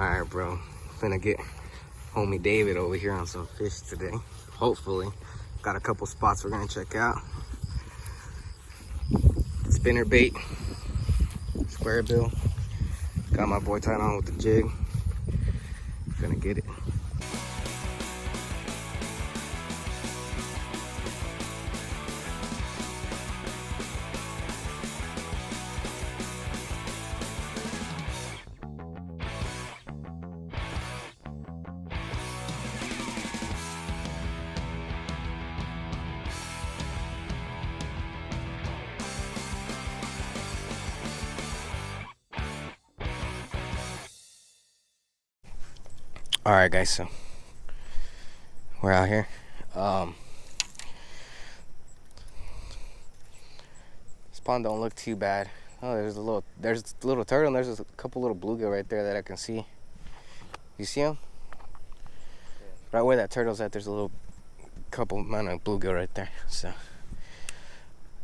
Alright, bro. Gonna get homie David over here on some fish today. Hopefully. Got a couple spots we're gonna check out. Spinner bait, square bill. Got my boy tied on with the jig. Gonna get it. All right, guys, so we're out here. This pond don't look too bad. Oh, there's a little turtle, and there's a couple little bluegill right there that I can see. You see them? Right where that turtle's at, there's a little couple amount of bluegill right there. So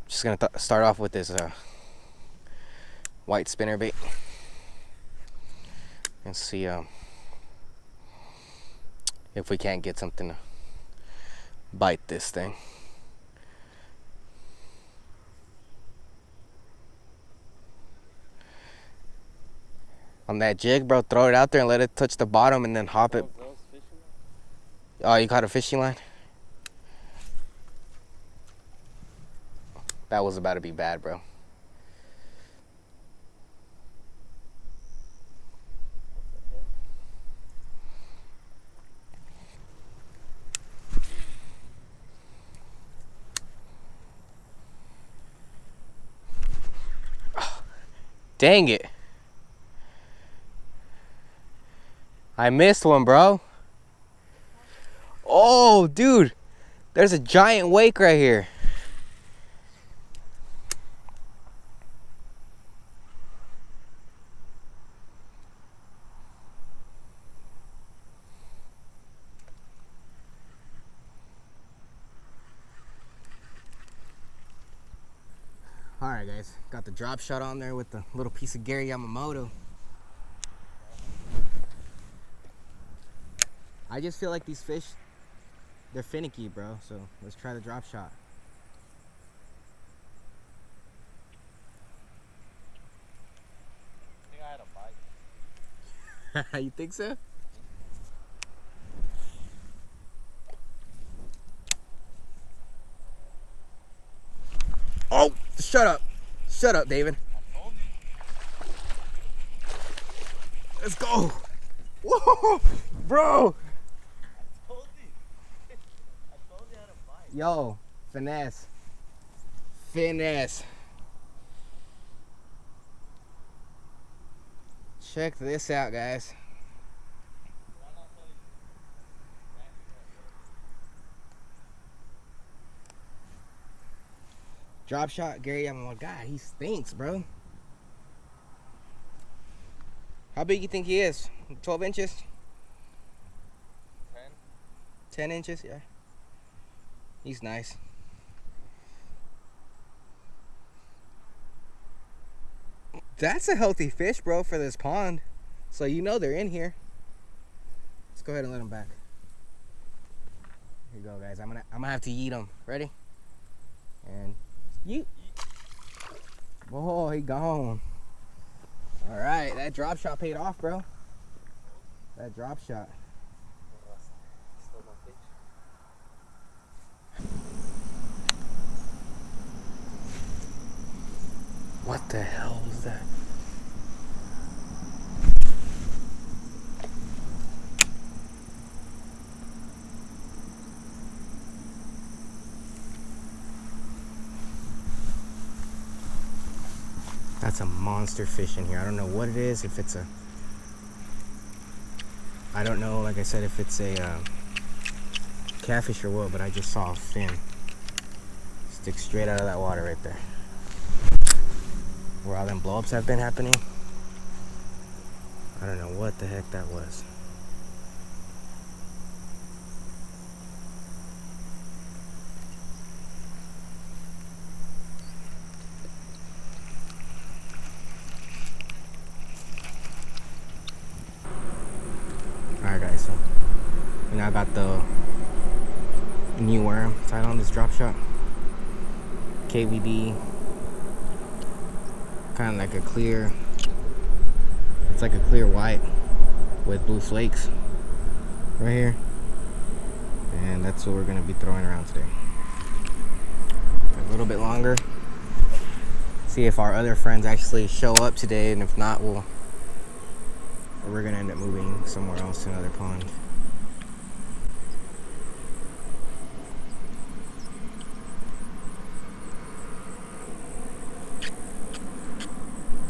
just gonna start off with this white spinner bait and see if we can't get something to bite this thing. On that jig, bro, throw it out there and let it touch the bottom and then hop it. Oh, you caught a fishing line? That was about to be bad, bro. Dang it. I missed one, bro. Oh, dude. There's a giant wake right here. Alright, guys, got the drop shot on there with the little piece of Gary Yamamoto. I just feel like these fish, they're finicky, bro, so let's try the drop shot. I think I had a bite. You think so? Oh, shut up. Shut up, David. I told you. Let's go. Whoa, bro. I told you. I told you I had a bite. Yo, finesse. Finesse. Check this out, guys. Drop shot, Gary Yamamoto. God, he stinks, bro. How big you think he is? 12 inches? 10. 10 inches, yeah. He's nice. That's a healthy fish, bro, for this pond. So you know they're in here. Let's go ahead and let them back. Here you go, guys. I'm gonna have to eat them. Ready? And yeet. Oh, he gone. All right, that drop shot paid off, bro. That drop shot. Still no fish. What the hell was that? That's a monster fish in here. I don't know what it is, if it's a... I don't know, like I said, if it's a catfish or what, but I just saw a fin stick straight out of that water right there. Where all them blow-ups have been happening. I don't know what the heck that was. nice one. You know, I got the new worm tied on this drop shot. KVD. Kind of like a clear, it's like a clear white with blue flakes right here. And that's what we're going to be throwing around today. A little bit longer. See if our other friends actually show up today, and if not, we're going to end up moving somewhere else to another pond.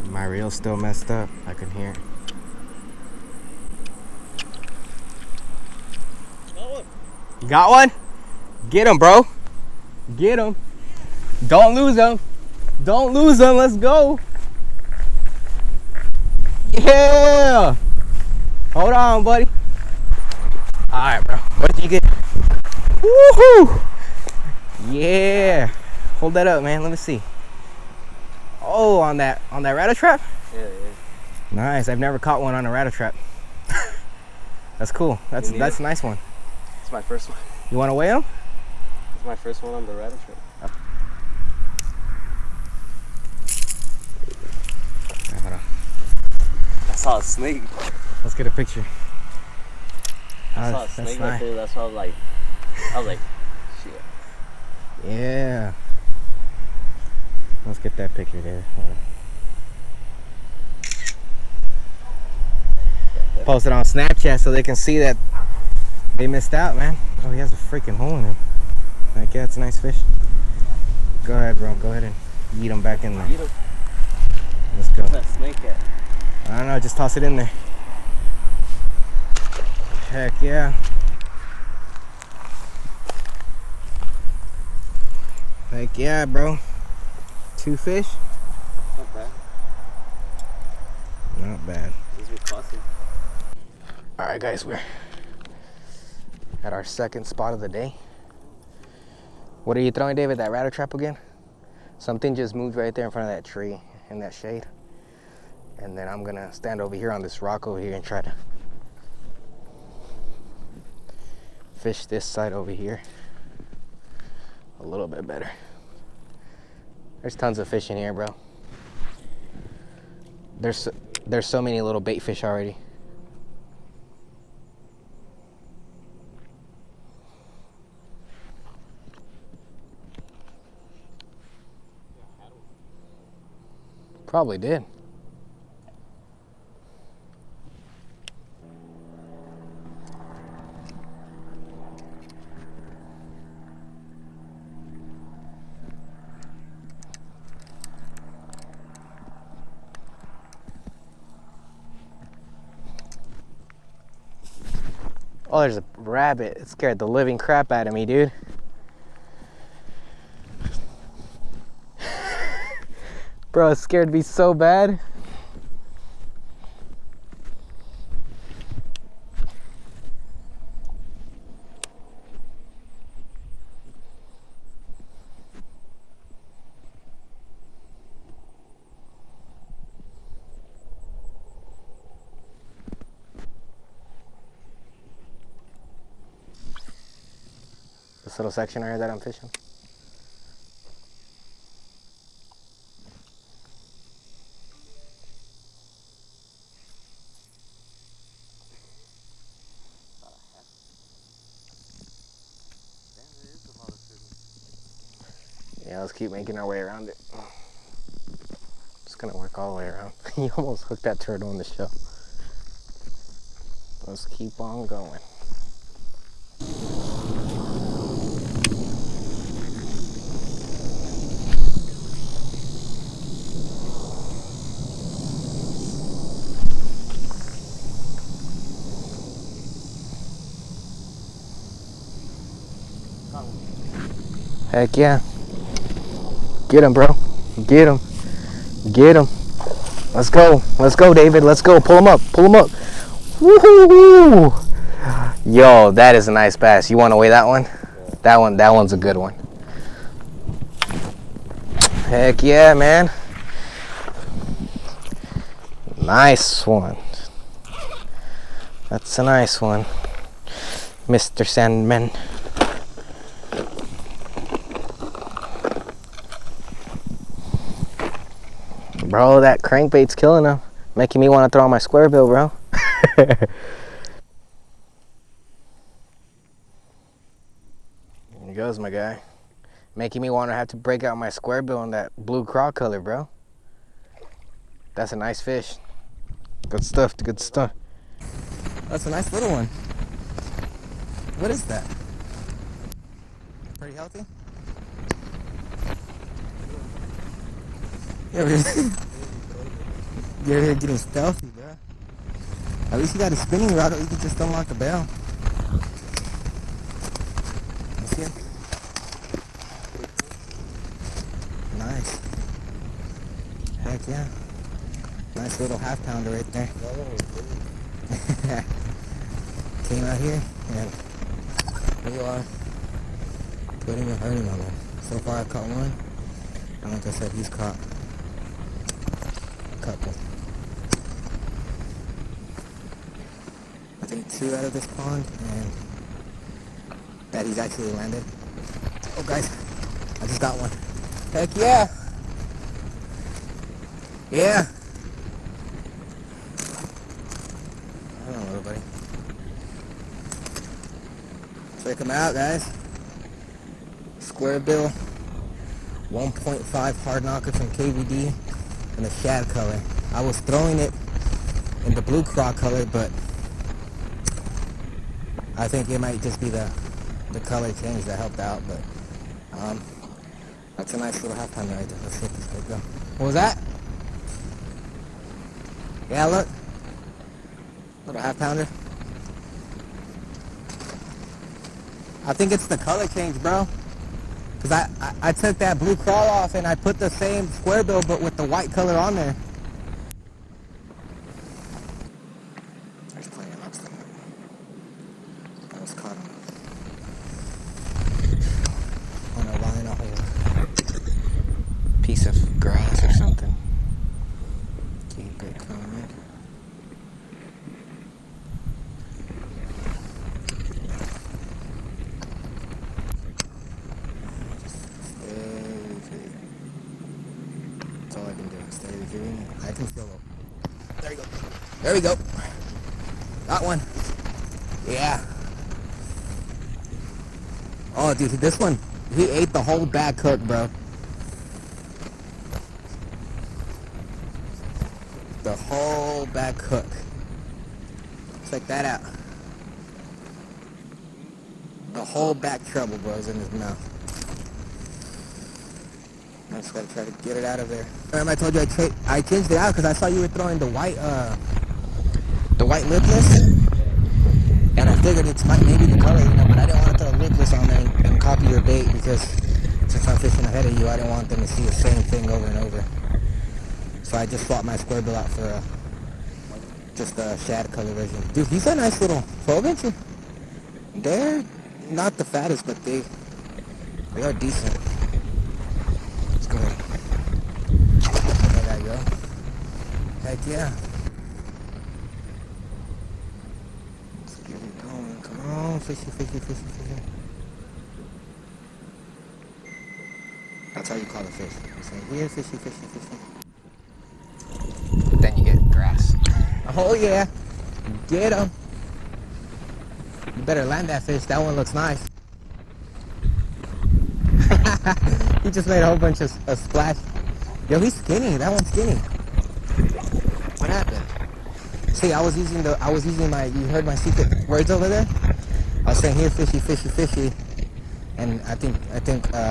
My reel's still messed up. I can hear it. Got one. You got one? Get him, bro. Get him. Don't lose him. Don't lose him. Let's go. Yeah. Hold on, buddy. All right, bro. What did you get? Woohoo. Yeah. Hold that up, man. Let me see. Oh, on that rattle trap? Yeah. Nice. I've never caught one on a rattle trap. That's cool. That's a nice one. It's my first one. You want to weigh him? It's my first one on the rattle trap. Hold on. I saw a snake. Let's get a picture. I saw a snake right there. That's why I was like, shit. Yeah. Let's get that picture there. Post it on Snapchat so they can see that they missed out, man. Oh, he has a freaking hole in him. Like, yeah, it's a nice fish. Go ahead, bro. Go ahead and eat him back in there. Eat him. Let's go. Where's that snake at? I don't know. Just toss it in there. Heck yeah. Heck yeah, bro. 2 fish? Not bad. Not bad. This is costly. Alright guys, we're at our second spot of the day. What are you throwing, David? That rattle trap again? Something just moved right there in front of that tree in that shade. And then I'm gonna stand over here on this rock over here and try to fish this side over here a little bit better. There's tons of fish in here, bro. There's so many little bait fish already. Probably did. Oh, there's a rabbit. It scared the living crap out of me, dude. Bro, it scared me so bad. This little section right here that I'm fishing. Yeah, let's keep making our way around it. Just gonna work all the way around. You almost hooked that turtle in the shell. Let's keep on going. Heck yeah. Get him, bro. Get him. Get him. Let's go. Let's go, David. Let's go. Pull him up. Pull him up. Woohoo! Yo, that is a nice bass. You want to weigh that one? Yeah. That one's a good one. Heck yeah, man. Nice one. That's a nice one, Mr. Sandman. Bro, that crankbait's killing him. Making me want to throw on my square bill, bro. There he goes, my guy. Making me want to have to break out my square bill in that blue craw color, bro. That's a nice fish. Good stuff, good stuff. That's a nice little one. What is that? Pretty healthy? Yeah, you're here getting stealthy, bro. At least you got a spinning rod, or you can just unlock the bail. You see him? Nice. Heck yeah. Nice little half pounder right there. Came out here and we are putting a hurting on him. So far I've caught one. And like I said, he's caught a couple. I think 2 out of this pond, and that he's actually landed. Oh guys, I just got one. Heck yeah! Yeah! I don't know, little buddy. Check them out, guys. Square bill, 1.5 hard knocker from KVD in the shad color. I was throwing it in the blue craw color, but I think it might just be the color change that helped out. But that's a nice little half pounder right there. Let's hit this big go. What was that? Yeah, look. Little half pounder. I think it's the color change, bro. Because I took that blue crawl off and I put the same square bill but with the white color on there. There's plenty of lobster. I was caught on a line, a whole piece of grass or something. Keep it coming. That's all I've been doing. Steady retrieving. I can feel it. There you go. There we go. Got one. Yeah. Oh, dude, this one, he ate the whole back hook, bro. The whole back hook. Check that out. The whole back treble, bro, is in his mouth. I just gotta try to get it out of there. Remember I told you I changed it out because I saw you were throwing the white lipless, and I figured it's maybe the color, you know, but I didn't want to throw lipless on there and copy your bait because since I'm fishing ahead of you, I didn't want them to see the same thing over and over. So I just swapped my square bill out for just a shad color version. Dude, he's a nice little 12-incher. They're not the fattest, but they are decent. Let's go ahead. There that go. Heck yeah. Let's get it going. Come on, fishy, fishy, fishy, fishy. That's how you call a fish. You say, here, fishy, fishy, fishy. Then you get grass. Oh yeah, get him. You better land that fish. That one looks nice. He just made a whole bunch of splash. Yo, he's skinny. That one's skinny. What happened? See, I was using my. You heard my secret words over there. I was saying here, fishy, fishy, fishy, and I think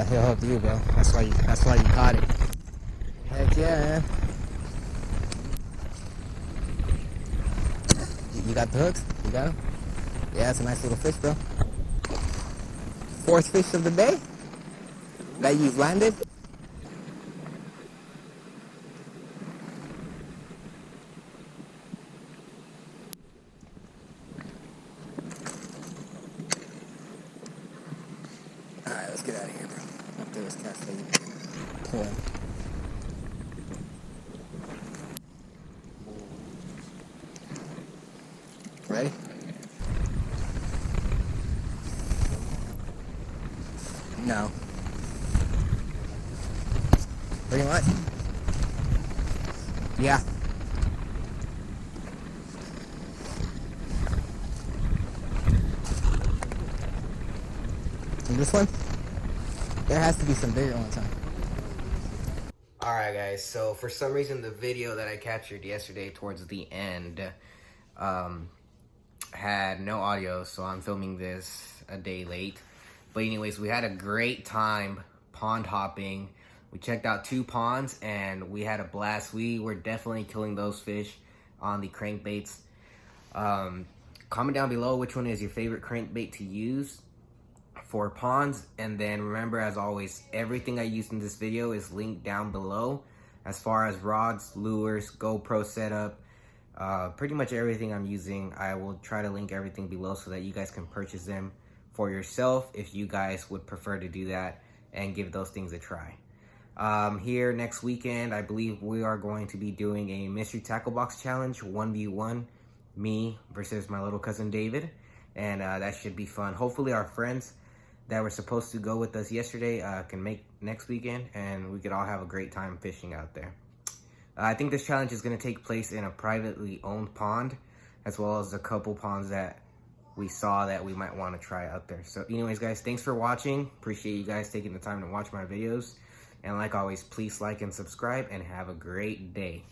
he'll help you, bro. That's why you caught it. Heck yeah, man. You got the hooks? You got them? Yeah, it's a nice little fish, bro. 4th fish of the day that you've landed. Alright, let's get out of here, bro. Up there was cast pulling. Ready? No. Pretty much. Yeah. And this one? There has to be some bigger ones, huh? Alright guys, so for some reason the video that I captured yesterday towards the end had no audio, so I'm filming this a day late. But anyways, we had a great time pond hopping. We checked out 2 ponds and we had a blast. We were definitely killing those fish on the crankbaits. Comment down below which one is your favorite crankbait to use for ponds, and then remember, as always, everything I used in this video is linked down below, as far as rods, lures, GoPro setup, pretty much everything I'm using. I will try to link everything below so that you guys can purchase them for yourself if you guys would prefer to do that and give those things a try. Here next weekend, I believe we are going to be doing a mystery tackle box challenge, 1v1, me versus my little cousin David, and that should be fun. Hopefully our friends that were supposed to go with us yesterday can make next weekend, and we could all have a great time fishing out there. I think this challenge is going to take place in a privately owned pond, as well as a couple ponds that we saw that we might want to try out there. So anyways guys, thanks for watching. Appreciate you guys taking the time to watch my videos, and like always, please like and subscribe and have a great day.